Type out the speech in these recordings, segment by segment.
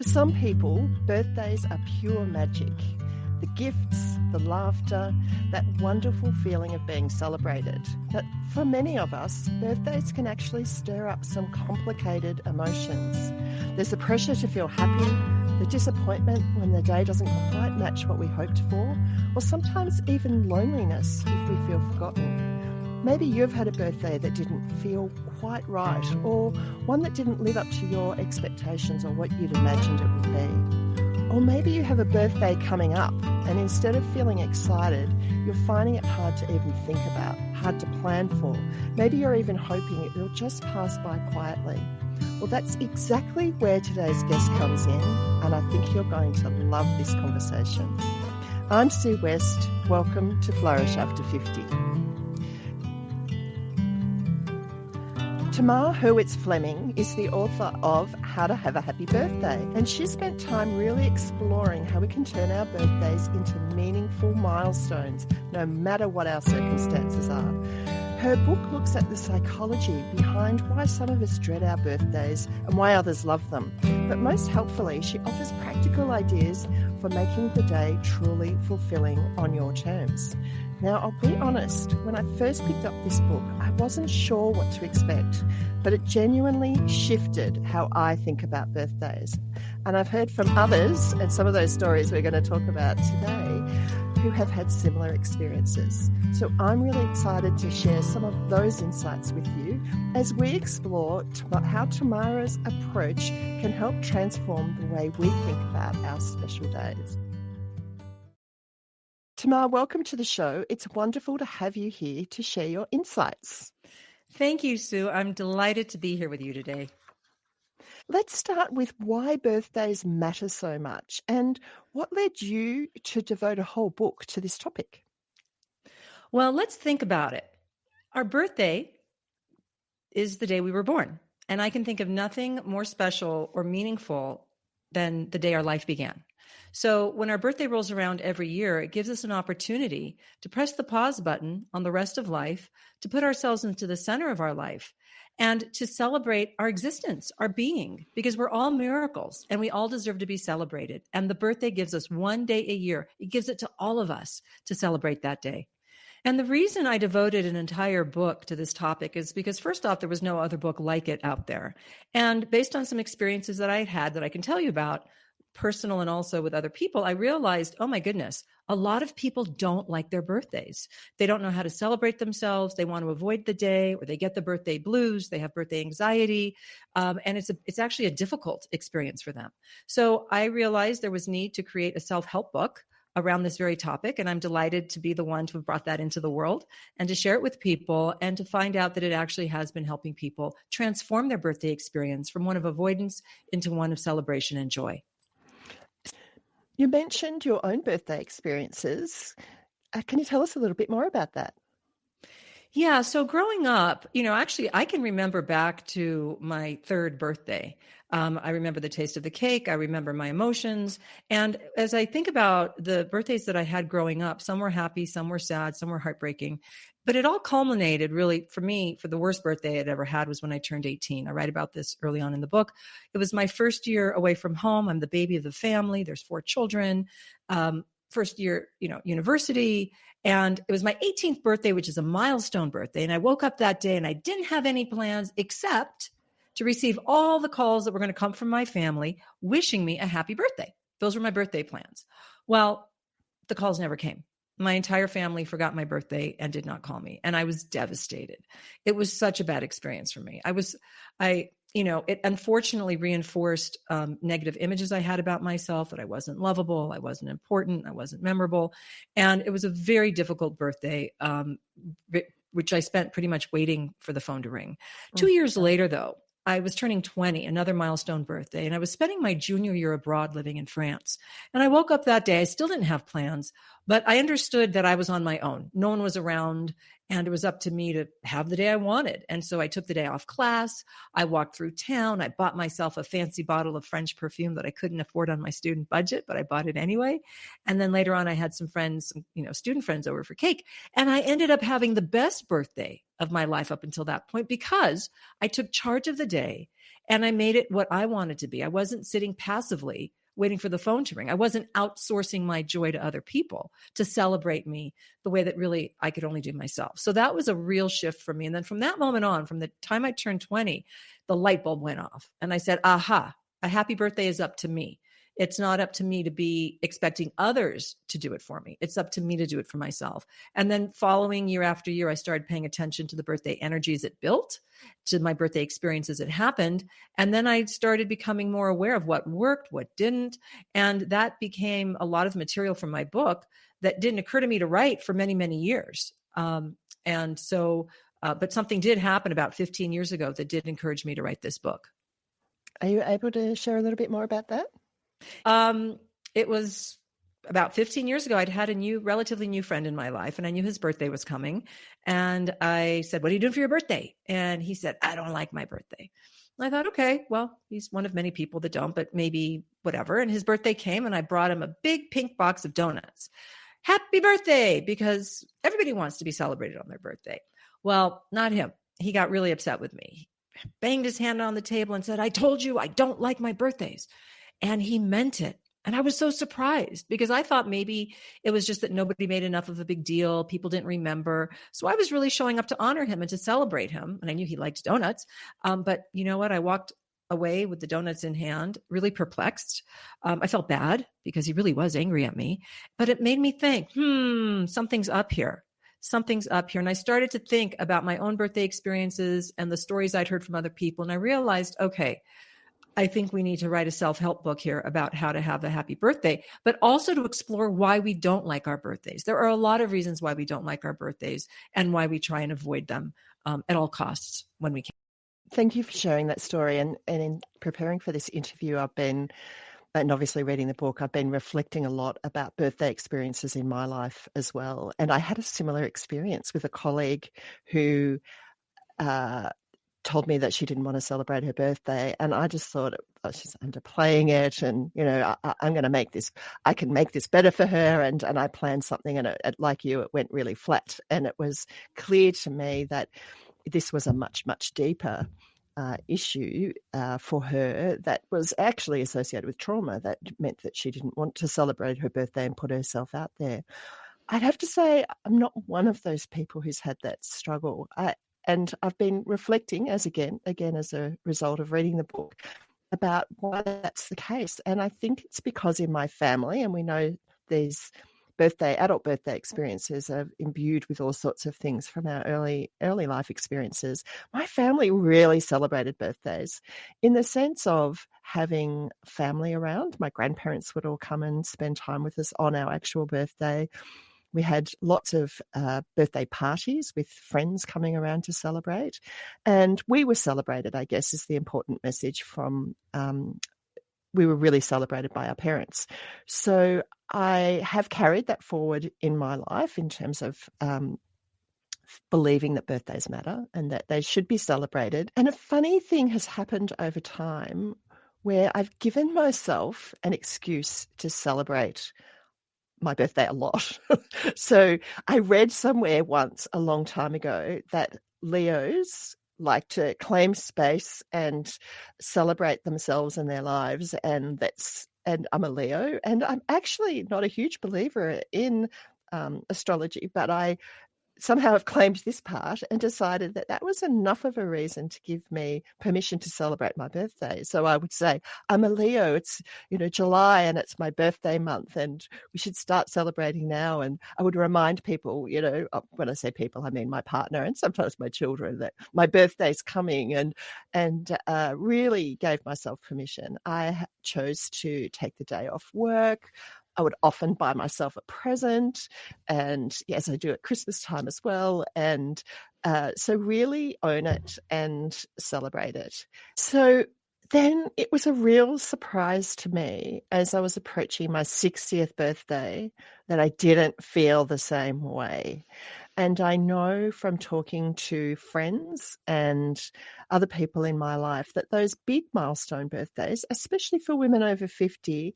For some people, birthdays are pure magic. The gifts, the laughter, that wonderful feeling of being celebrated. But for many of us, birthdays can actually stir up some complicated emotions. There's the pressure to feel happy, the disappointment when the day doesn't quite match what we hoped for, or sometimes even loneliness if we feel forgotten. Maybe you've had a birthday that didn't feel quite right, or one that didn't live up to your expectations or what you'd imagined it would be. Or maybe you have a birthday coming up and instead of feeling excited, you're finding it hard to even think about, hard to plan for. Maybe you're even hoping it'll just pass by quietly. Well, that's exactly where today's guest comes in, and I think you're going to love this conversation. I'm Sue West. Welcome to Flourish After 50. Tamar Hurwitz Fleming is the author of How to Have a Happy Birthday, and she spent time really exploring how we can turn our birthdays into meaningful milestones, no matter what our circumstances are. Her book looks at the psychology behind why some of us dread our birthdays and why others love them. But most helpfully, she offers practical ideas for making the day truly fulfilling on your terms. Now, I'll be honest, when I first picked up this book, I wasn't sure what to expect, but it genuinely shifted how I think about birthdays. And I've heard from others, and some of those stories we're going to talk about today, who have had similar experiences. So I'm really excited to share some of those insights with you as we explore how Tamara's approach can help transform the way we think about our special days. Tamar, welcome to the show. It's wonderful to have you here to share your insights. Thank you, Sue. I'm delighted to be here with you today. Let's start with why birthdays matter so much and what led you to devote a whole book to this topic. Well, let's think about it. Our birthday is the day we were born, and I can think of nothing more special or meaningful than the day our life began. So when our birthday rolls around every year, it gives us an opportunity to press the pause button on the rest of life, to put ourselves into the center of our life, and to celebrate our existence, our being, because we're all miracles and we all deserve to be celebrated. And the birthday gives us one day a year. It gives it to all of us to celebrate that day. And the reason I devoted an entire book to this topic is because, first off, there was no other book like it out there. And based on some experiences that I had that I can tell you about, personal and also with other people, I realized, oh my goodness, a lot of people don't like their birthdays. They don't know how to celebrate themselves. They want to avoid the day, or they get the birthday blues. They have birthday anxiety. And it's actually a difficult experience for them. So I realized there was need to create a self-help book around this very topic. And I'm delighted to be the one to have brought that into the world and to share it with people and to find out that it actually has been helping people transform their birthday experience from one of avoidance into one of celebration and joy. You mentioned your own birthday experiences. Can you tell us a little bit more about that? Yeah. So growing up, actually, I can remember back to my third birthday. I remember the taste of the cake. I remember my emotions. And as I think about the birthdays that I had growing up, some were happy, some were sad, some were heartbreaking. But it all culminated really for me, for the worst birthday I'd ever had was when I turned 18. I write about this early on in the book. It was my first year away from home. I'm the baby of the family. There's 4 children. First year, university. And it was my 18th birthday, which is a milestone birthday. And I woke up that day and I didn't have any plans except to receive all the calls that were going to come from my family wishing me a happy birthday. Those were my birthday plans. Well, the calls never came. My entire family forgot my birthday and did not call me. And I was devastated. It was such a bad experience for me. It unfortunately reinforced negative images I had about myself, that I wasn't lovable, I wasn't important, I wasn't memorable. And it was a very difficult birthday, which I spent pretty much waiting for the phone to ring. 2 years later, though, I was turning 20, another milestone birthday, and I was spending my junior year abroad living in France. And I woke up that day, I still didn't have plans, but I understood that I was on my own. No one was around, and it was up to me to have the day I wanted. And so I took the day off class. I walked through town. I bought myself a fancy bottle of French perfume that I couldn't afford on my student budget, but I bought it anyway. And then later on, I had some friends, student friends over for cake. And I ended up having the best birthday of my life up until that point because I took charge of the day And I made it what I wanted to be. I wasn't sitting passively waiting for the phone to ring. I wasn't outsourcing my joy to other people to celebrate me the way that really I could only do myself. So that was a real shift for me. And then from that moment on, from the time I turned 20, the light bulb went off. And I said, aha, a happy birthday is up to me. It's not up to me to be expecting others to do it for me. It's up to me to do it for myself. And then following year after year, I started paying attention to the birthday energies it built, to my birthday experiences that happened. And then I started becoming more aware of what worked, what didn't. And that became a lot of material from my book that didn't occur to me to write for many, many years. But something did happen about 15 years ago that did encourage me to write this book. Are you able to share a little bit more about that? It was about 15 years ago. I'd had a relatively new friend in my life, and I knew his birthday was coming. And I said, "What are you doing for your birthday?" And he said, "I don't like my birthday." And I thought, okay, well, he's one of many people that don't, but maybe whatever. And his birthday came, and I brought him a big pink box of donuts. Happy birthday, because everybody wants to be celebrated on their birthday. Well, not him. He got really upset with me. He banged his hand on the table and said, "I told you I don't like my birthdays." And he meant it. And I was so surprised because I thought maybe it was just that nobody made enough of a big deal. People didn't remember. So I was really showing up to honor him and to celebrate him. And I knew he liked donuts. But you know what? I walked away with the donuts in hand, really perplexed. I felt bad because he really was angry at me. But it made me think, something's up here. Something's up here. And I started to think about my own birthday experiences and the stories I'd heard from other people. And I realized, okay, I think we need to write a self-help book here about how to have a happy birthday, but also to explore why we don't like our birthdays. There are a lot of reasons why we don't like our birthdays and why we try and avoid them at all costs when we can. Thank you for sharing that story. And in preparing for this interview, and obviously reading the book, I've been reflecting a lot about birthday experiences in my life as well. And I had a similar experience with a colleague who told me that she didn't want to celebrate her birthday. And I just thought, oh, she's underplaying it. And, I'm going to I can make this better for her. And I planned something, and like you, it went really flat. And it was clear to me that this was a much, much deeper issue for her that was actually associated with trauma that meant that she didn't want to celebrate her birthday and put herself out there. I'd have to say I'm not one of those people who's had that struggle. And I've been reflecting as a result of reading the book about why that's the case. And I think it's because in my family, and we know these adult birthday experiences are imbued with all sorts of things from our early life experiences. My family really celebrated birthdays in the sense of having family around. My grandparents would all come and spend time with us on our actual birthday. We had lots of birthday parties with friends coming around to celebrate. And we were celebrated, I guess, is the important message from, we were really celebrated by our parents. So I have carried that forward in my life in terms of believing that birthdays matter and that they should be celebrated. And a funny thing has happened over time where I've given myself an excuse to celebrate my birthday a lot. So I read somewhere once a long time ago that Leos like to claim space and celebrate themselves and their lives, and I'm a Leo, and I'm actually not a huge believer in astrology, but I somehow have claimed this part and decided that that was enough of a reason to give me permission to celebrate my birthday. So I would say, I'm a Leo, it's, July and it's my birthday month and we should start celebrating now. And I would remind people, when I say people, I mean my partner and sometimes my children, that my birthday's coming, and really gave myself permission. I chose to take the day off work. I would often buy myself a present, and yes, I do at Christmas time as well. And so really own it and celebrate it. So then it was a real surprise to me as I was approaching my 60th birthday that I didn't feel the same way. And I know from talking to friends and other people in my life that those big milestone birthdays, especially for women over 50,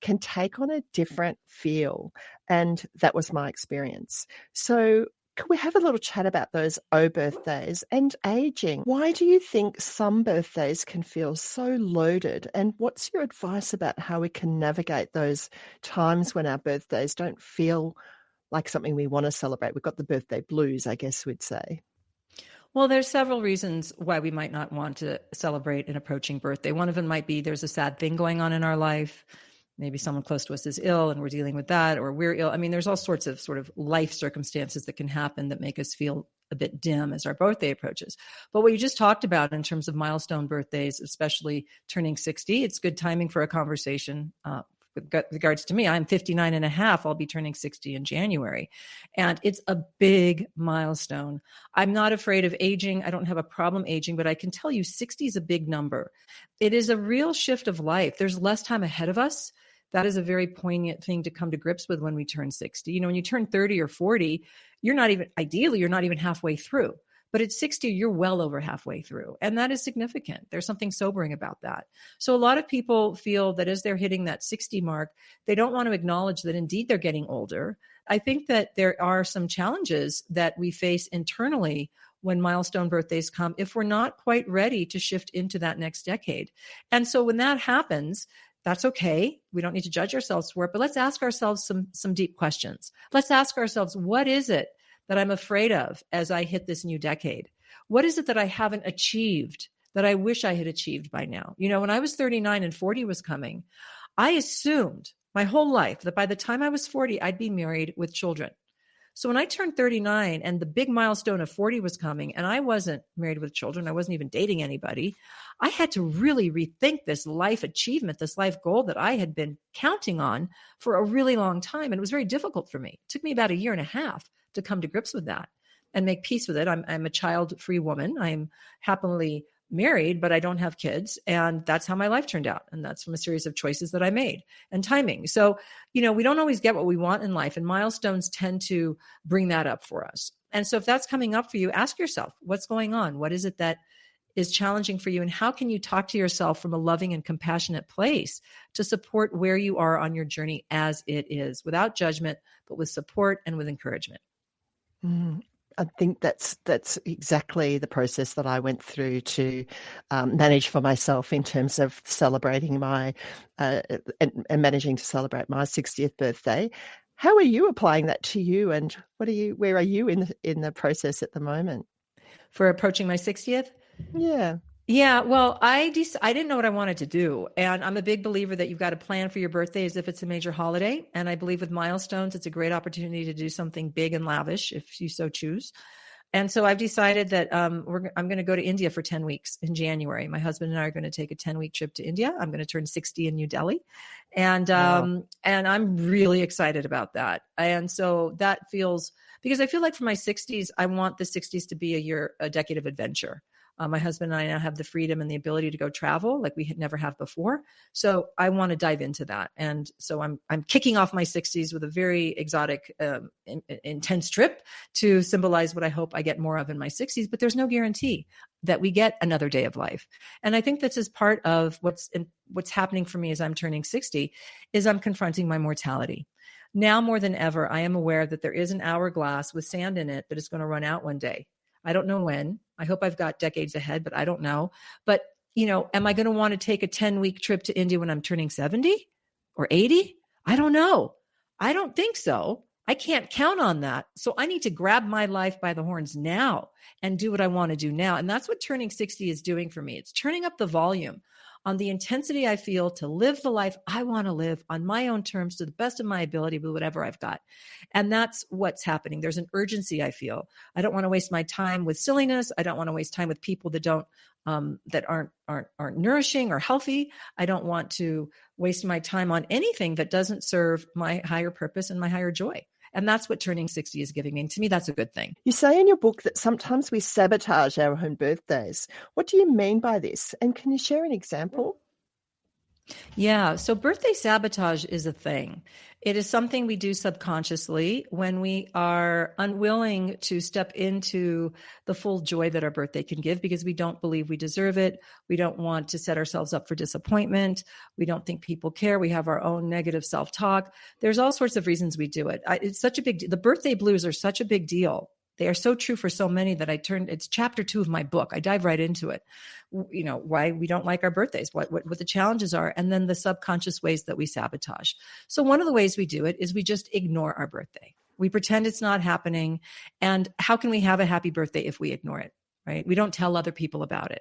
can take on a different feel. And that was my experience. So Could we have a little chat about those birthdays and aging? Why do you think some birthdays can feel so loaded? And what's your advice about how we can navigate those times when our birthdays don't feel like something we want to celebrate? We've got the birthday blues, I guess we'd say. Well, there's several reasons why we might not want to celebrate an approaching birthday. One of them might be there's a sad thing going on in our life. Maybe someone close to us is ill and we're dealing with that, or we're ill. I mean, there's all sorts of sort of life circumstances that can happen that make us feel a bit dim as our birthday approaches. But what you just talked about in terms of milestone birthdays, especially turning 60, it's good timing for a conversation. With regards to me, I'm 59 and a half. I'll be turning 60 in January. And it's a big milestone. I'm not afraid of aging. I don't have a problem aging, but I can tell you 60 is a big number. It is a real shift of life. There's less time ahead of us. That is a very poignant thing to come to grips with when we turn 60. You know, when you turn 30 or 40, you're not even halfway through. But at 60, you're well over halfway through. And that is significant. There's something sobering about that. So a lot of people feel that as they're hitting that 60 mark, they don't want to acknowledge that indeed they're getting older. I think that there are some challenges that we face internally when milestone birthdays come if we're not quite ready to shift into that next decade. And so when that happens, that's okay. We don't need to judge ourselves for it, but let's ask ourselves some deep questions. Let's ask ourselves, what is it that I'm afraid of as I hit this new decade? What is it that I haven't achieved that I wish I had achieved by now? You know, when I was 39 and 40 was coming, I assumed my whole life that by the time I was 40, I'd be married with children. So when I turned 39 and the big milestone of 40 was coming and I wasn't married with children, I wasn't even dating anybody, I had to really rethink this life achievement, this life goal that I had been counting on for a really long time. And it was very difficult for me. It took me about a year and a half to come to grips with that and make peace with it. I'm a child-free woman. I'm happily married, but I don't have kids. And that's how my life turned out. And that's from a series of choices that I made and timing. So, you know, we don't always get what we want in life, and milestones tend to bring that up for us. And so if that's coming up for you, ask yourself, what's going on? What is it that is challenging for you? And how can you talk to yourself from a loving and compassionate place to support where you are on your journey as it is, without judgment, but with support and with encouragement? I think that's exactly the process that I went through to manage for myself in terms of celebrating my and managing to celebrate my 60th birthday. How are you applying that to you, and where are you in the process at the moment for approaching my 60th? Yeah, well, I didn't know what I wanted to do. And I'm a big believer that you've got to plan for your birthday as if it's a major holiday. And I believe with milestones, it's a great opportunity to do something big and lavish if you so choose. And so I've decided that I'm going to go to India for 10 weeks in January. My husband and I are going to take a 10-week trip to India. I'm going to turn 60 in New Delhi. And and I'm really excited about that. And so that feels, because I feel like for my 60s, I want the 60s to be a decade of adventure. My husband and I now have the freedom and the ability to go travel like we had never have before. So I want to dive into that. And so I'm kicking off my 60s with a very exotic, intense trip to symbolize what I hope I get more of in my 60s. But there's no guarantee that we get another day of life. And I think this is part of what's happening for me as I'm turning 60 is I'm confronting my mortality. Now more than ever, I am aware that there is an hourglass with sand in it that is going to run out one day. I don't know when. I hope I've got decades ahead, but I don't know. But, you know, am I going to want to take a 10-week trip to India when I'm turning 70 or 80? I don't know. I don't think so. I can't count on that. So I need to grab my life by the horns now and do what I want to do now. And that's what turning 60 is doing for me. It's turning up the volume on the intensity I feel to live the life I want to live on my own terms to the best of my ability with whatever I've got. And that's what's happening. There's an urgency I feel. I don't want to waste my time with silliness. I don't want to waste time with people that aren't nourishing or healthy. I don't want to waste my time on anything that doesn't serve my higher purpose and my higher joy. And that's what turning 60 is giving me. And to me, that's a good thing. You say in your book that sometimes we sabotage our own birthdays. What do you mean by this? And can you share an example? Yeah. So birthday sabotage is a thing. It is something we do subconsciously when we are unwilling to step into the full joy that our birthday can give because we don't believe we deserve it. We don't want to set ourselves up for disappointment. We don't think people care. We have our own negative self-talk. There's all sorts of reasons we do it. The birthday blues are such a big deal. They are so true for so many that it's chapter 2 of my book. I dive right into it. Why we don't like our birthdays, what the challenges are, and then the subconscious ways that we sabotage. So one of the ways we do it is we just ignore our birthday. We pretend it's not happening. And how can we have a happy birthday if we ignore it? Right? We don't tell other people about it.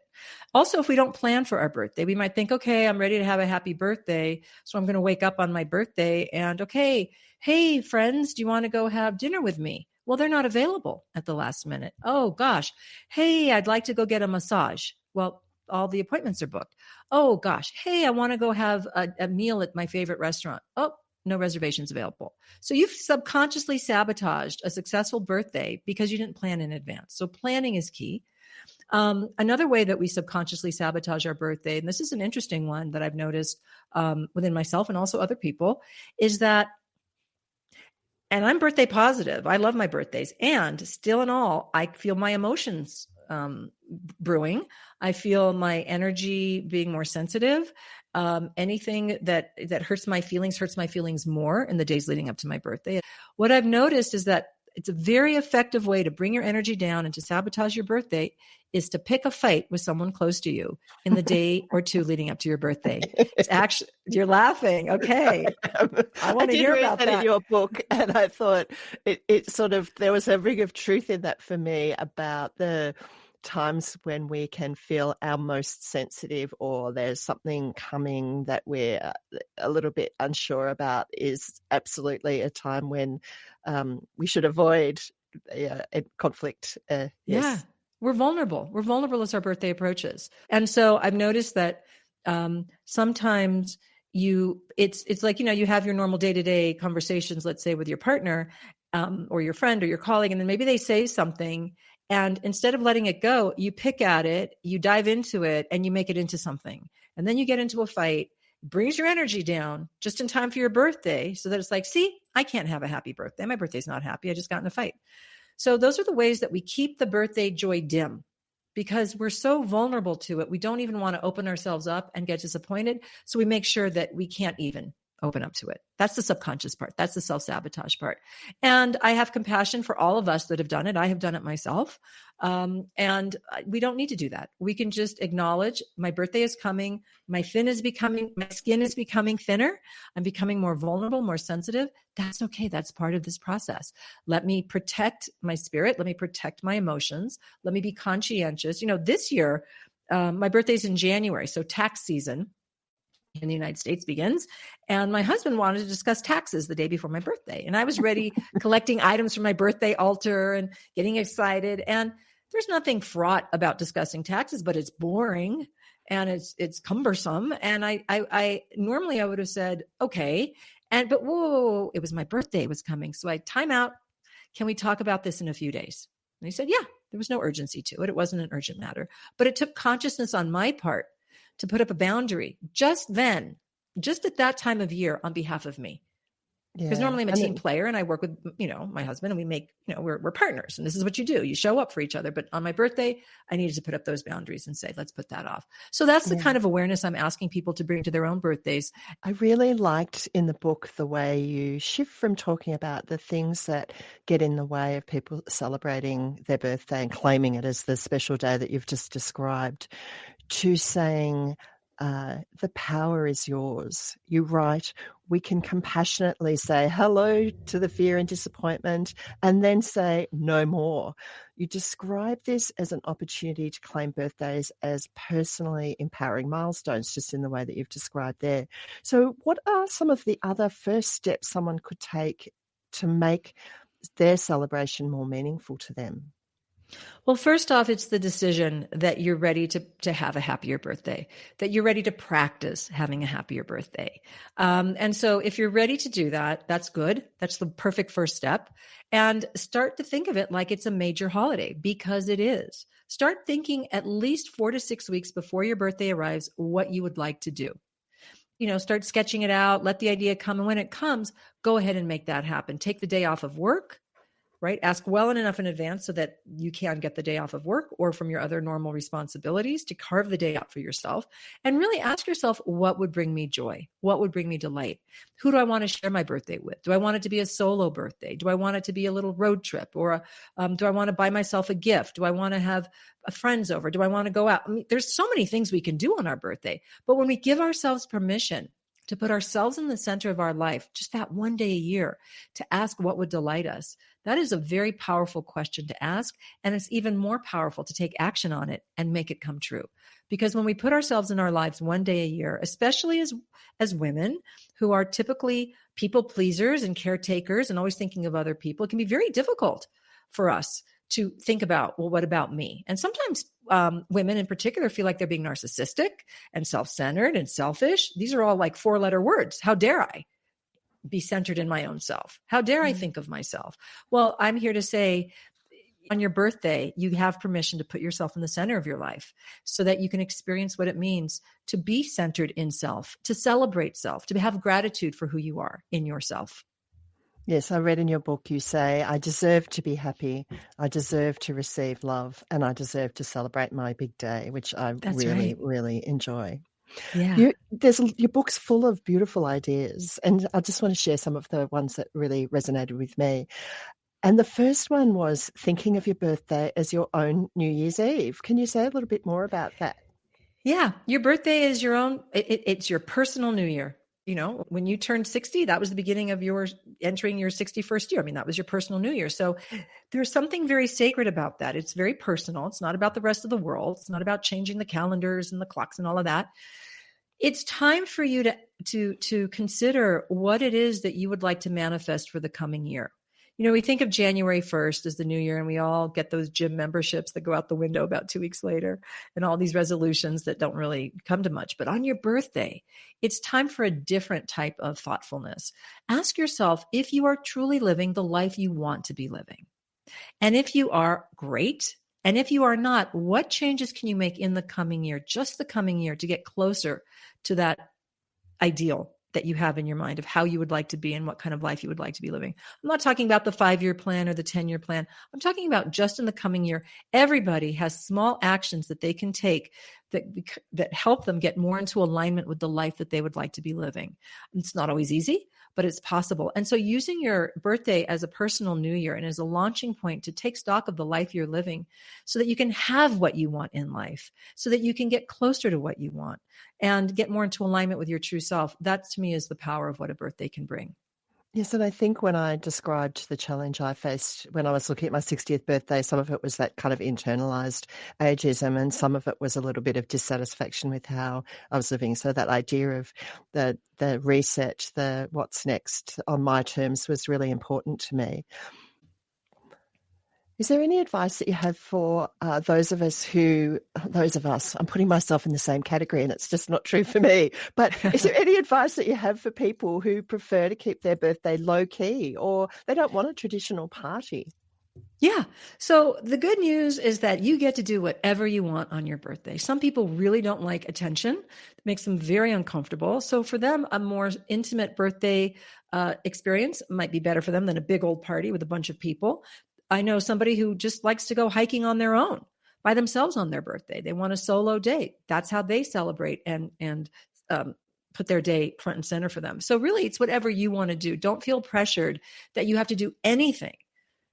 Also, if we don't plan for our birthday, we might think, okay, I'm ready to have a happy birthday. So I'm going to wake up on my birthday and, okay, hey, friends, do you want to go have dinner with me? Well, they're not available at the last minute. Oh, gosh. Hey, I'd like to go get a massage. Well, all the appointments are booked. Oh, gosh. Hey, I want to go have a meal at my favorite restaurant. Oh, no reservations available. So you've subconsciously sabotaged a successful birthday because you didn't plan in advance. So planning is key. Another way that we subconsciously sabotage our birthday, and this is an interesting one that I've noticed within myself and also other people, is that, and I'm birthday positive. I love my birthdays. And still in all, I feel my emotions brewing. I feel my energy being more sensitive. Anything that hurts my feelings more in the days leading up to my birthday. What I've noticed is that it's a very effective way to bring your energy down and to sabotage your birthday is to pick a fight with someone close to you in the day or two leading up to your birthday. It's actually, you're laughing. Okay. I want to hear about that. In your book, and I thought it sort of, there was a ring of truth in that for me about the times when we can feel our most sensitive or there's something coming that we're a little bit unsure about is absolutely a time when we should avoid conflict. Yes. Yeah, we're vulnerable. We're vulnerable as our birthday approaches. And so I've noticed that sometimes it's like, you have your normal day-to-day conversations, let's say with your partner or your friend or your colleague, and then maybe they say something. And instead of letting it go, you pick at it, you dive into it, and you make it into something. And then you get into a fight, brings your energy down just in time for your birthday so that it's like, see, I can't have a happy birthday. My birthday's not happy. I just got in a fight. So those are the ways that we keep the birthday joy dim because we're so vulnerable to it. We don't even want to open ourselves up and get disappointed. So we make sure that we can't even open up to it. That's the subconscious part. That's the self-sabotage part. And I have compassion for all of us that have done it. I have done it myself. And we don't need to do that. We can just acknowledge my birthday is coming. My skin is becoming thinner. I'm becoming more vulnerable, more sensitive. That's okay. That's part of this process. Let me protect my spirit. Let me protect my emotions. Let me be conscientious. This year, my birthday's in January. So tax season in the United States begins. And my husband wanted to discuss taxes the day before my birthday. And I was ready collecting items from my birthday altar and getting excited. And there's nothing fraught about discussing taxes, but it's boring and it's cumbersome. And I normally I would have said, okay. But whoa, it was my birthday was coming. So I time out. Can we talk about this in a few days? And he said, yeah, there was no urgency to it. It wasn't an urgent matter, but it took consciousness on my part to put up a boundary just at that time of year on behalf of me. Because normally I'm a team player and I work with, my husband and we make, we're partners and this is what you do. You show up for each other. But on my birthday, I needed to put up those boundaries and say, let's put that off. So that's the kind of awareness I'm asking people to bring to their own birthdays. I really liked in the book the way you shift from talking about the things that get in the way of people celebrating their birthday and claiming it as the special day that you've just described to saying, the power is yours. You write, we can compassionately say hello to the fear and disappointment and then say no more. You describe this as an opportunity to claim birthdays as personally empowering milestones, just in the way that you've described there. So what are some of the other first steps someone could take to make their celebration more meaningful to them? Well, first off, it's the decision that you're ready to have a happier birthday, that you're ready to practice having a happier birthday. And so if you're ready to do that, that's good. That's the perfect first step. And start to think of it like it's a major holiday, because it is. Start thinking at least 4 to 6 weeks before your birthday arrives what you would like to do. Start sketching it out, let the idea come. And when it comes, go ahead and make that happen. Take the day off of work. right? Ask well enough in advance so that you can get the day off of work or from your other normal responsibilities to carve the day out for yourself. And really ask yourself, what would bring me joy? What would bring me delight? Who do I want to share my birthday with? Do I want it to be a solo birthday? Do I want it to be a little road trip? Or do I want to buy myself a gift? Do I want to have friends over? Do I want to go out? I mean, there's so many things we can do on our birthday. But when we give ourselves permission to put ourselves in the center of our life, just that one day a year, to ask what would delight us, that is a very powerful question to ask. And it's even more powerful to take action on it and make it come true. Because when we put ourselves in our lives one day a year, especially as women who are typically people pleasers and caretakers and always thinking of other people, it can be very difficult for us to think about, well, what about me? And sometimes women in particular feel like they're being narcissistic and self-centered and selfish. These are all like 4-letter words. How dare I be centered in my own self? How dare I think of myself? Well, I'm here to say, on your birthday, you have permission to put yourself in the center of your life so that you can experience what it means to be centered in self, to celebrate self, to have gratitude for who you are in yourself. Yes, I read in your book, you say, I deserve to be happy, I deserve to receive love, and I deserve to celebrate my big day, which I really enjoy. Yeah. Your book's full of beautiful ideas, and I just want to share some of the ones that really resonated with me. And the first one was thinking of your birthday as your own New Year's Eve. Can you say a little bit more about that? Yeah, your birthday is your own, it's your personal New Year. You know, when you turned 60, that was the beginning of your entering your 61st year. I mean, that was your personal New Year. So there's something very sacred about that. It's very personal. It's not about the rest of the world. It's not about changing the calendars and the clocks and all of that. It's time for you to consider what it is that you would like to manifest for the coming year. You know, we think of January 1st as the new year, and we all get those gym memberships that go out the window about 2 weeks later, and all these resolutions that don't really come to much. But on your birthday, it's time for a different type of thoughtfulness. Ask yourself if you are truly living the life you want to be living. And if you are, great. And if you are not, what changes can you make in the coming year, just the coming year, to get closer to that ideal that you have in your mind of how you would like to be and what kind of life you would like to be living? I'm not talking about the 5-year plan or the 10-year plan. I'm talking about just in the coming year. Everybody has small actions that they can take that help them get more into alignment with the life that they would like to be living. It's not always easy, but it's possible. And so using your birthday as a personal new year and as a launching point to take stock of the life you're living so that you can have what you want in life, so that you can get closer to what you want and get more into alignment with your true self. That to me is the power of what a birthday can bring. Yes, and I think when I described the challenge I faced when I was looking at my 60th birthday, some of it was that kind of internalized ageism, and some of it was a little bit of dissatisfaction with how I was living. So that idea of the reset, the what's next on my terms was really important to me. Is there any advice that you have for those of us, I'm putting myself in the same category and it's just not true for me, but is there any advice that you have for people who prefer to keep their birthday low key or they don't want a traditional party? Yeah. So the good news is that you get to do whatever you want on your birthday. Some people really don't like attention. It makes them very uncomfortable. So for them, a more intimate birthday experience might be better for them than a big old party with a bunch of people. I know somebody who just likes to go hiking on their own by themselves on their birthday. They want a solo date. That's how they celebrate and put their day front and center for them. So really, it's whatever you want to do. Don't feel pressured that you have to do anything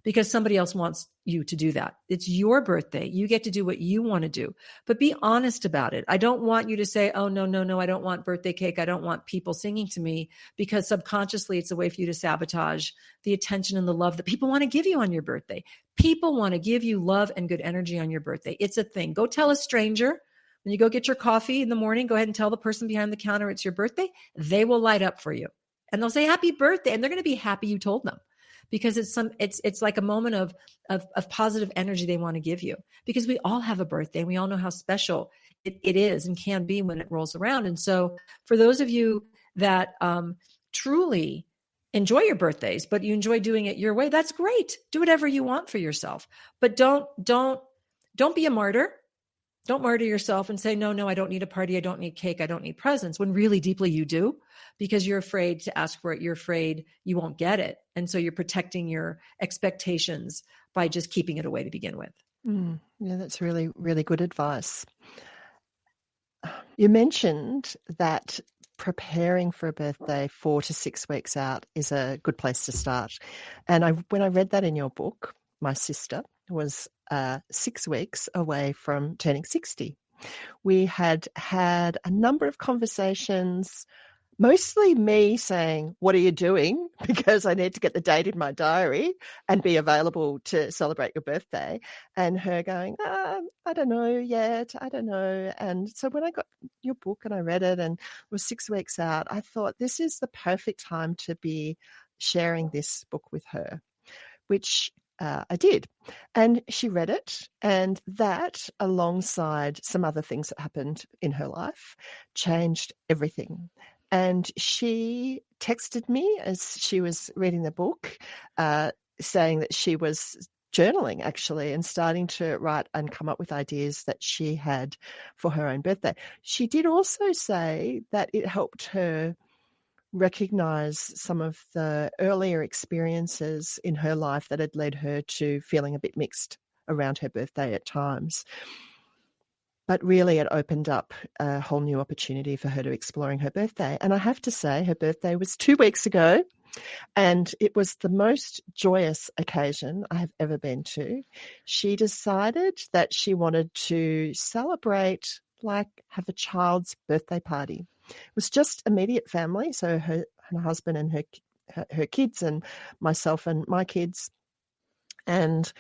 because somebody else wants you to do that. It's your birthday. You get to do what you want to do, but be honest about it. I don't want you to say, oh, no, I don't want birthday cake. I don't want people singing to me, because subconsciously it's a way for you to sabotage the attention and the love that people want to give you on your birthday. People want to give you love and good energy on your birthday. It's a thing. Go tell a stranger when you go get your coffee in the morning, go ahead and tell the person behind the counter it's your birthday. They will light up for you and they'll say happy birthday. And they're going to be happy you told them. Because it's like a moment of positive energy they want to give you, because we all have a birthday and we all know how special it is and can be when it rolls around. And so for those of you that truly enjoy your birthdays, but you enjoy doing it your way, that's great. Do whatever you want for yourself, but don't be a martyr. Don't murder yourself and say, no, I don't need a party. I don't need cake. I don't need presents, when really deeply you do, because you're afraid to ask for it. You're afraid you won't get it. And so you're protecting your expectations by just keeping it away to begin with. Yeah, that's really, really good advice. You mentioned that preparing for a birthday 4 to 6 weeks out is a good place to start. And when I read that in your book, my sister was 6 weeks away from turning 60. We had had a number of conversations, mostly me saying, what are you doing? Because I need to get the date in my diary and be available to celebrate your birthday. And her going, I don't know yet. I don't know. And so when I got your book and I read it and it was 6 weeks out, I thought this is the perfect time to be sharing this book with her, which I did. And she read it, and that, alongside some other things that happened in her life, changed everything. And she texted me as she was reading the book, saying that she was journaling, actually, and starting to write and come up with ideas that she had for her own birthday. She did also say that it helped her recognize some of the earlier experiences in her life that had led her to feeling a bit mixed around her birthday at times. But really, it opened up a whole new opportunity for her to exploring her birthday. And I have to say, her birthday was 2 weeks ago, and it was the most joyous occasion I have ever been to. She decided that she wanted to celebrate, like have a child's birthday party. It was just immediate family, so her husband and her kids and myself and my kids. And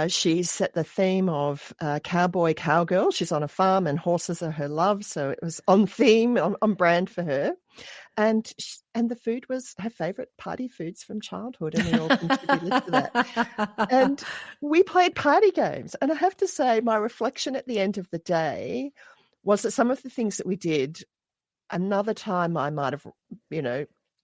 she set the theme of cowboy, cowgirl. She's on a farm and horses are her love, so it was on theme, on brand for her. And the food was her favourite party foods from childhood, and we all contributed to that. And we played party games. And I have to say, my reflection at the end of the day was that some of the things that we did, another time I might have,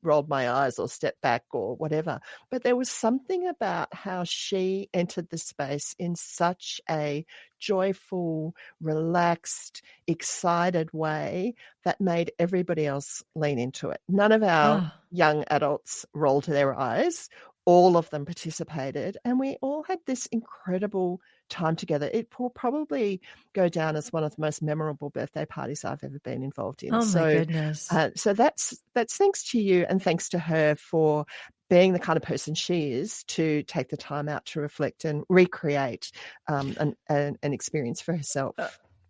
rolled my eyes or stepped back or whatever. But there was something about how she entered the space in such a joyful, relaxed, excited way that made everybody else lean into it. None of our young adults rolled their eyes. All of them participated, and we all had this incredible time together. It will probably go down as one of the most memorable birthday parties I've ever been involved in. Oh, my goodness. So that's thanks to you, and thanks to her for being the kind of person she is, to take the time out to reflect and recreate an experience for herself.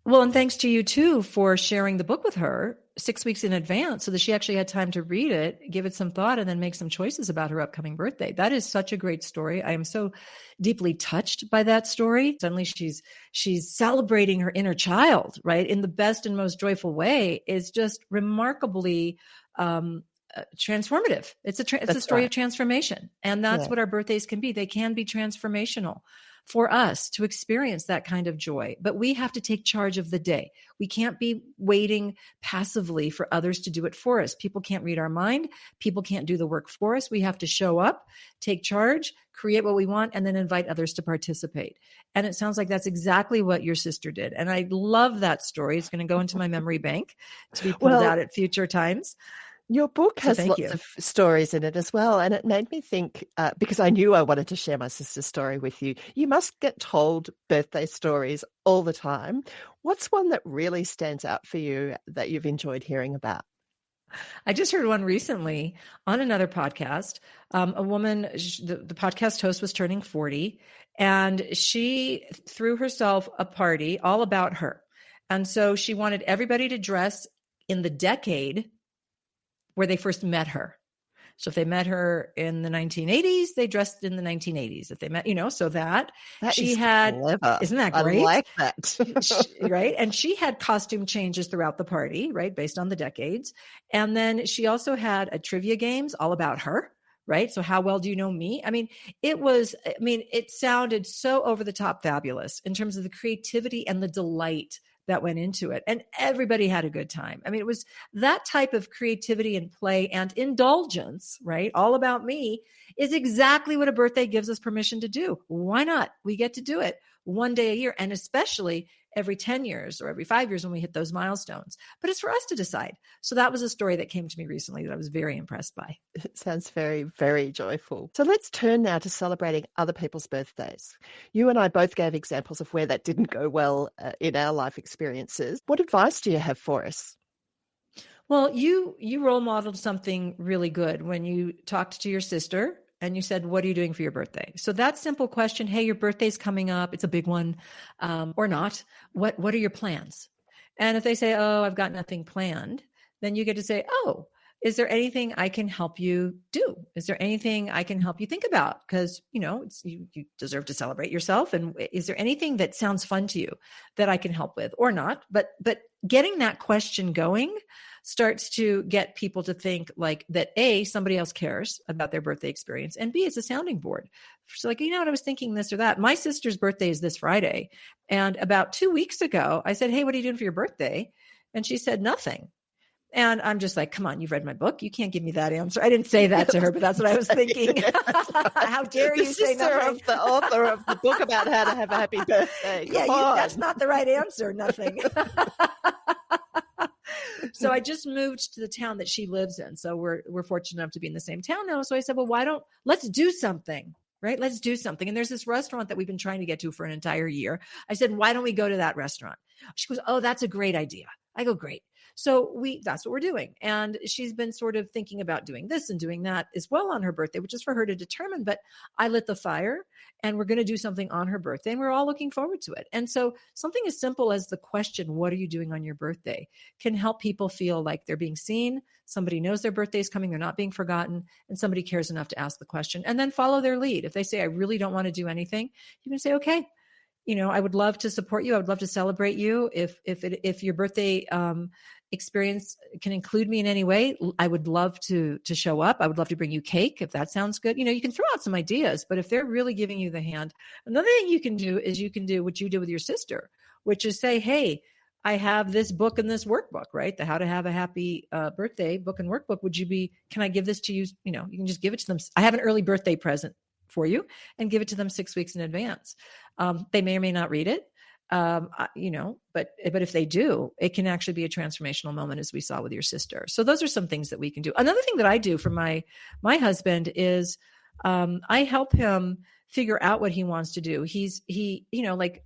Well, and thanks to you too for sharing the book with her 6 weeks in advance so that she actually had time to read it, give it some thought, and then make some choices about her upcoming birthday. That is such a great story. I am so deeply touched by that story. Suddenly she's celebrating her inner child, right? In the best and most joyful way is just remarkably transformative. It's a story of transformation. And that's what our birthdays can be. They can be transformational for us to experience that kind of joy. But we have to take charge of the day. We can't be waiting passively for others to do it for us. People can't read our mind. People can't do the work for us. We have to show up, take charge, create what we want, and then invite others to participate. And it sounds like that's exactly what your sister did. And I love that story. It's going to go into my memory bank to be pulled out at future times. Your book has lots of stories in it as well. And it made me think, because I knew I wanted to share my sister's story with you, you must get told birthday stories all the time. What's one that really stands out for you that you've enjoyed hearing about? I just heard one recently on another podcast. A woman, the podcast host was turning 40, and she threw herself a party all about her. And so she wanted everybody to dress in the decade where they first met her. So if they met her in the 1980s, they dressed in the 1980s. If they met, so that she had, clever. Isn't that great? I like that. Right. And she had costume changes throughout the party, right? Based on the decades. And then she also had a trivia games all about her. Right. So how well do you know me? It sounded so over the top fabulous in terms of the creativity and the delight that went into it. And everybody had a good time. It was that type of creativity and play and indulgence, right? All about me is exactly what a birthday gives us permission to do. Why not? We get to do it. one day a year, and especially every 10 years or every 5 years when we hit those milestones. But it's for us to decide. So that was a story that came to me recently that I was very impressed by. It sounds very, very joyful. So let's turn now to celebrating other people's birthdays. You and I both gave examples of where that didn't go well in our life experiences. What advice do you have for us? Well, you role modeled something really good when you talked to your sister and you said, what are you doing for your birthday? So that simple question, hey, your birthday's coming up. It's a big one, or not. What are your plans? And if they say, oh, I've got nothing planned, then you get to say, oh, is there anything I can help you do? Is there anything I can help you think about? Because, you deserve to celebrate yourself. And is there anything that sounds fun to you that I can help with or not? But getting that question going starts to get people to think like that, A, somebody else cares about their birthday experience, and B, it's a sounding board. So like, I was thinking this or that. My sister's birthday is this Friday. And about 2 weeks ago, I said, hey, what are you doing for your birthday? And she said, nothing. And I'm just like, come on, you've read my book. You can't give me that answer. I didn't say that to her, but that's what I was thinking. How dare you say nothing? Of the author of the book about how to have a happy birthday. That's not the right answer. Nothing. So I just moved to the town that she lives in. So we're fortunate enough to be in the same town now. So I said, well, let's do something, right? Let's do something. And there's this restaurant that we've been trying to get to for an entire year. I said, why don't we go to that restaurant? She goes, oh, that's a great idea. I go, great. So that's what we're doing. And she's been sort of thinking about doing this and doing that as well on her birthday, which is for her to determine. But I lit the fire and we're going to do something on her birthday and we're all looking forward to it. And so something as simple as the question, what are you doing on your birthday, can help people feel like they're being seen. Somebody knows their birthday is coming. They're not being forgotten. And somebody cares enough to ask the question and then follow their lead. If they say, I really don't want to do anything, you can say, okay, I would love to support you. I would love to celebrate you. If your birthday experience can include me in any way, I would love to show up. I would love to bring you cake if that sounds good. You can throw out some ideas, but if they're really giving you the hand, another thing you can do is you can do what you did with your sister, which is say, hey, I have this book and this workbook, right? The How to Have a Happy Birthday book and workbook. Can I give this to you? You can just give it to them. I have an early birthday present for you and give it to them 6 weeks in advance. They may or may not read it. But if they do, it can actually be a transformational moment, as we saw with your sister. So those are some things that we can do. Another thing that I do for my husband is I help him figure out what he wants to do. Like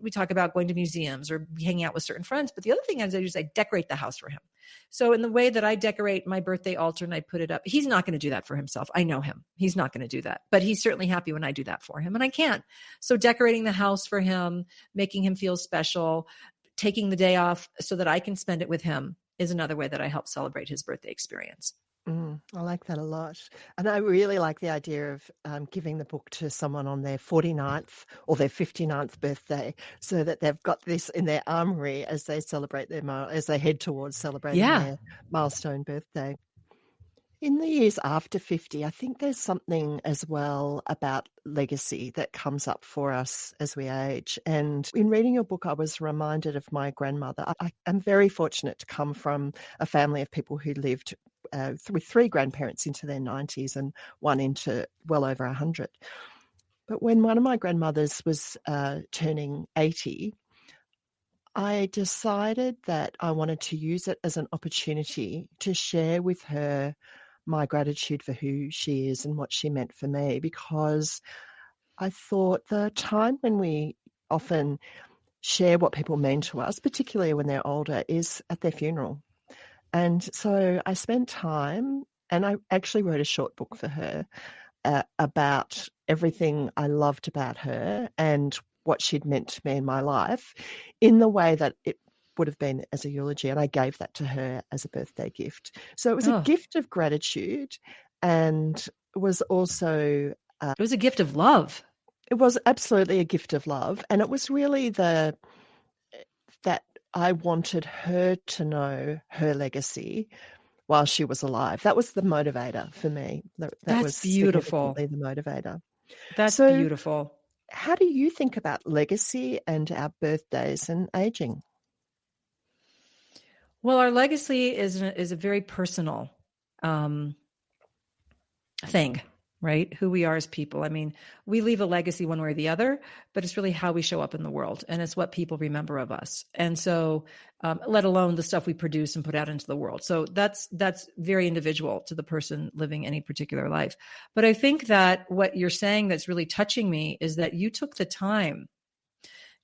we talk about going to museums or hanging out with certain friends, but the other thing I do is I decorate the house for him. So in the way that I decorate my birthday altar and I put it up, he's not going to do that for himself. I know him. He's not going to do that, but he's certainly happy when I do that for him, and I can't. So decorating the house for him, making him feel special, taking the day off so that I can spend it with him is another way that I help celebrate his birthday experience. I like that a lot. And I really like the idea of giving the book to someone on their 49th or their 59th birthday so that they've got this in their armory as they celebrate as they head towards celebrating their milestone birthday. In the years after 50, I think there's something as well about legacy that comes up for us as we age. And in reading your book, I was reminded of my grandmother. I am very fortunate to come from a family of people who lived with 3 grandparents into their 90s and one into well over 100. But when one of my grandmothers was turning 80, I decided that I wanted to use it as an opportunity to share with her my gratitude for who she is and what she meant for me, because I thought the time when we often share what people mean to us, particularly when they're older, is at their funeral. And so I spent time, and I actually wrote a short book for her about everything I loved about her and what she'd meant to me in my life in the way that it would have been as a eulogy. And I gave that to her as a birthday gift. So it was a gift of gratitude, and it was also... it was a gift of love. It was absolutely a gift of love. And it was really that I wanted her to know her legacy while she was alive. That was the motivator for me. That was beautiful. The motivator. That's beautiful. How do you think about legacy and our birthdays and aging? Well, our legacy is a very personal thing. right? Who we are as people. I mean, we leave a legacy one way or the other, but it's really how we show up in the world, and it's what people remember of us. And so, let alone the stuff we produce and put out into the world. So that's very individual to the person living any particular life. But I think that what you're saying that's really touching me is that you took the time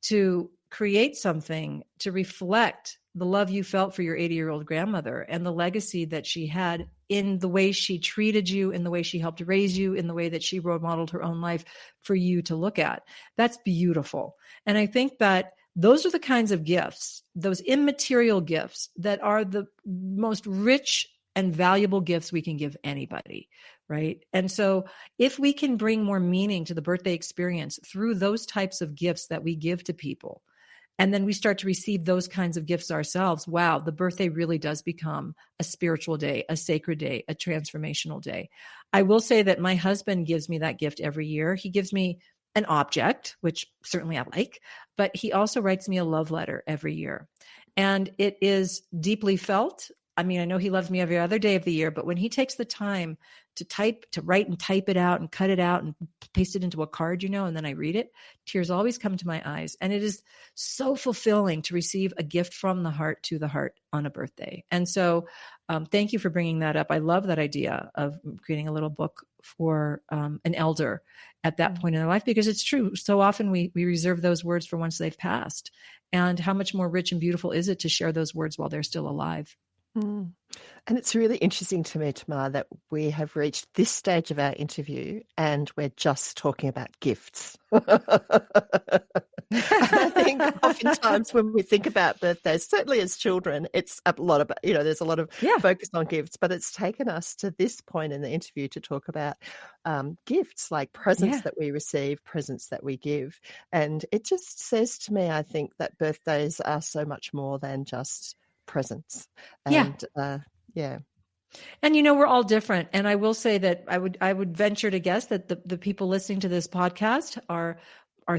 to create something to reflect the love you felt for your 80-year-old grandmother and the legacy that she had in the way she treated you, in the way she helped raise you, in the way that she role modeled her own life for you to look at. That's beautiful. And I think that those are the kinds of gifts, those immaterial gifts that are the most rich and valuable gifts we can give anybody, right? And so if we can bring more meaning to the birthday experience through those types of gifts that we give to people, and then we start to receive those kinds of gifts ourselves, wow, the birthday really does become a spiritual day, a sacred day, a transformational day. I will say that my husband gives me that gift every year. He gives me an object, which certainly I like, but he also writes me a love letter every year. And it is deeply felt. I mean, I know he loves me every other day of the year, but when he takes the time to write and type it out and cut it out and paste it into a card, and then I read it, tears always come to my eyes. And it is so fulfilling to receive a gift from the heart to the heart on a birthday. And so thank you for bringing that up. I love that idea of creating a little book for an elder at that point in their life, because it's true. So often we reserve those words for once they've passed. And how much more rich and beautiful is it to share those words while they're still alive? Mm. And it's really interesting to me, Tamar, that we have reached this stage of our interview and we're just talking about gifts. I think oftentimes when we think about birthdays, certainly as children, it's a lot of, there's a lot of focus on gifts, but it's taken us to this point in the interview to talk about gifts, like presents that we receive, presents that we give. And it just says to me, I think, that birthdays are so much more than just presents. And And we're all different. And I will say that I would venture to guess that the people listening to this podcast are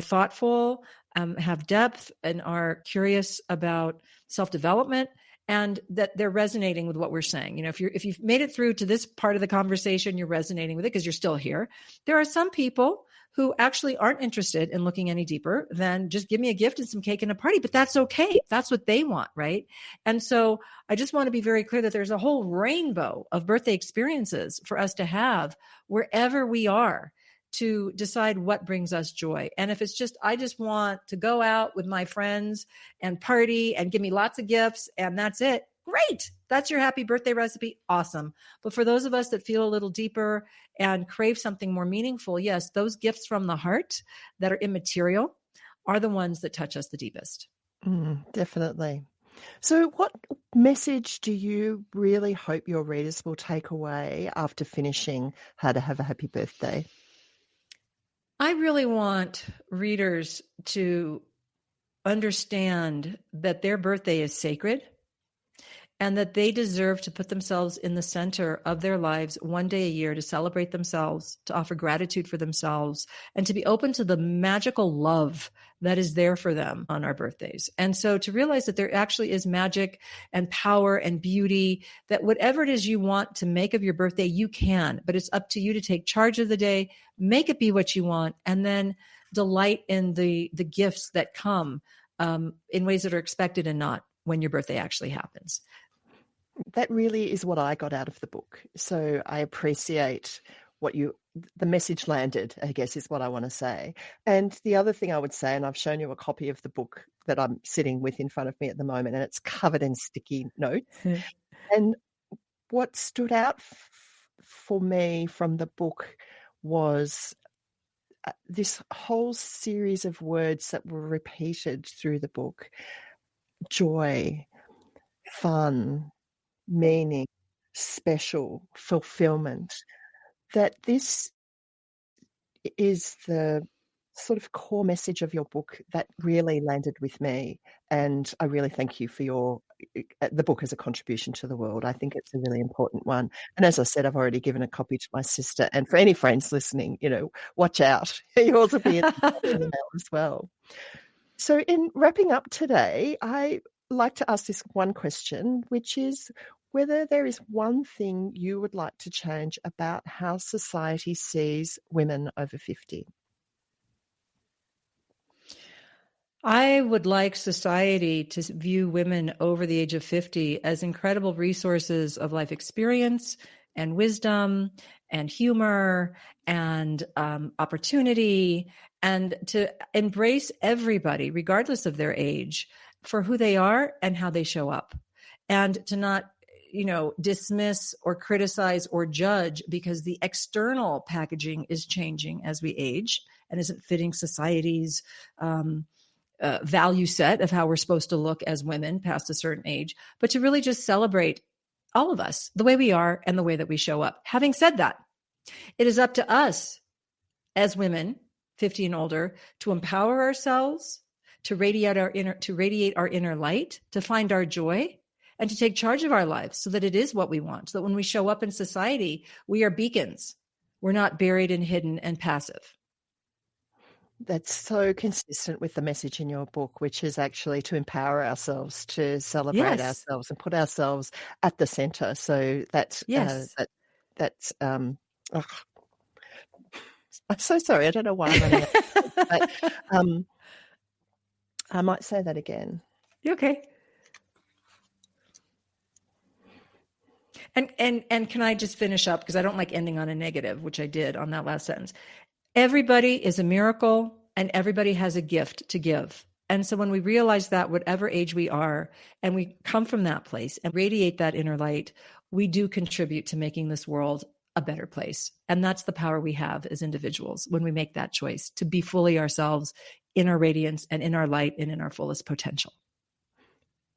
thoughtful, have depth, and are curious about self-development, and that they're resonating with what we're saying. If you've made it through to this part of the conversation, you're resonating with it because you're still here. There are some people who actually aren't interested in looking any deeper than just give me a gift and some cake and a party, but that's okay. That's what they want, right? And so I just want to be very clear that there's a whole rainbow of birthday experiences for us to have wherever we are, to decide what brings us joy. And if it's just, I just want to go out with my friends and party and give me lots of gifts and that's it, great. That's your happy birthday recipe. Awesome. But for those of us that feel a little deeper and crave something more meaningful, yes, those gifts from the heart that are immaterial are the ones that touch us the deepest. Definitely. So what message do you really hope your readers will take away after finishing How to Have a Happy Birthday? I really want readers to understand that their birthday is sacred and that they deserve to put themselves in the center of their lives one day a year, to celebrate themselves, to offer gratitude for themselves, and to be open to the magical love that is there for them on our birthdays. And so to realize that there actually is magic and power and beauty, that whatever it is you want to make of your birthday, you can, but it's up to you to take charge of the day, make it be what you want, and then delight in the gifts that come in ways that are expected and not when your birthday actually happens. That really is what I got out of the book. So I appreciate the message landed, I guess, is what I want to say. And the other thing I would say, and I've shown you a copy of the book that I'm sitting with in front of me at the moment, and it's covered in sticky notes. And what stood out for me from the book was this whole series of words that were repeated through the book: joy, fun, meaning, special, fulfillment. That this is the sort of core message of your book that really landed with me. And I really thank you for the book as a contribution to the world. I think it's a really important one. And as I said, I've already given a copy to my sister. And for any friends listening, watch out. Yours will be in the email as well. So in wrapping up today, I like to ask this one question, which is, whether there is one thing you would like to change about how society sees women over 50. I would like society to view women over the age of 50 as incredible resources of life experience and wisdom and humor and opportunity, and to embrace everybody, regardless of their age, for who they are and how they show up, and to not dismiss or criticize or judge because the external packaging is changing as we age and isn't fitting society's value set of how we're supposed to look as women past a certain age, but to really just celebrate all of us, the way we are and the way that we show up. Having said that, it is up to us as women, 50 and older, to empower ourselves, to radiate our inner light, to find our joy, and to take charge of our lives so that it is what we want, so that when we show up in society, we are beacons. We're not buried and hidden and passive. That's so consistent with the message in your book, which is actually to empower ourselves, to celebrate ourselves and put ourselves at the center. So that's, I'm so sorry. I don't know why I'm running out. But, I might say that again. You okay? And can I just finish up? Because I don't like ending on a negative, which I did on that last sentence. Everybody is a miracle and everybody has a gift to give. And so when we realize that, whatever age we are, and we come from that place and radiate that inner light, we do contribute to making this world a better place. And that's the power we have as individuals when we make that choice to be fully ourselves in our radiance and in our light and in our fullest potential.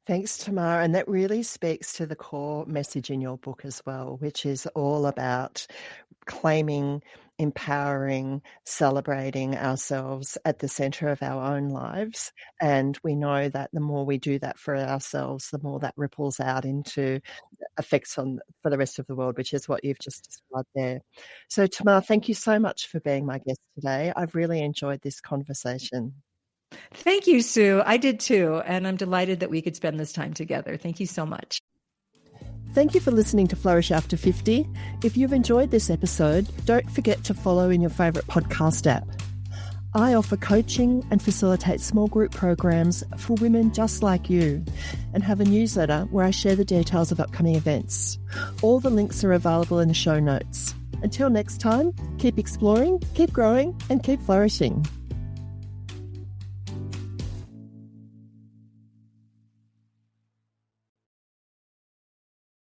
Thanks, Tamar. And that really speaks to the core message in your book as well, which is all about claiming, empowering, celebrating ourselves at the center of our own lives. And we know that the more we do that for ourselves, the more that ripples out into effects for the rest of the world, which is what you've just described there. So, Tamar, thank you so much for being my guest today. I've really enjoyed this conversation. Thank you, Sue. I did too. And I'm delighted that we could spend this time together. Thank you so much. Thank you for listening to Flourish After 50. If you've enjoyed this episode, don't forget to follow in your favourite podcast app. I offer coaching and facilitate small group programs for women just like you, and have a newsletter where I share the details of upcoming events. All the links are available in the show notes. Until next time, keep exploring, keep growing, and keep flourishing.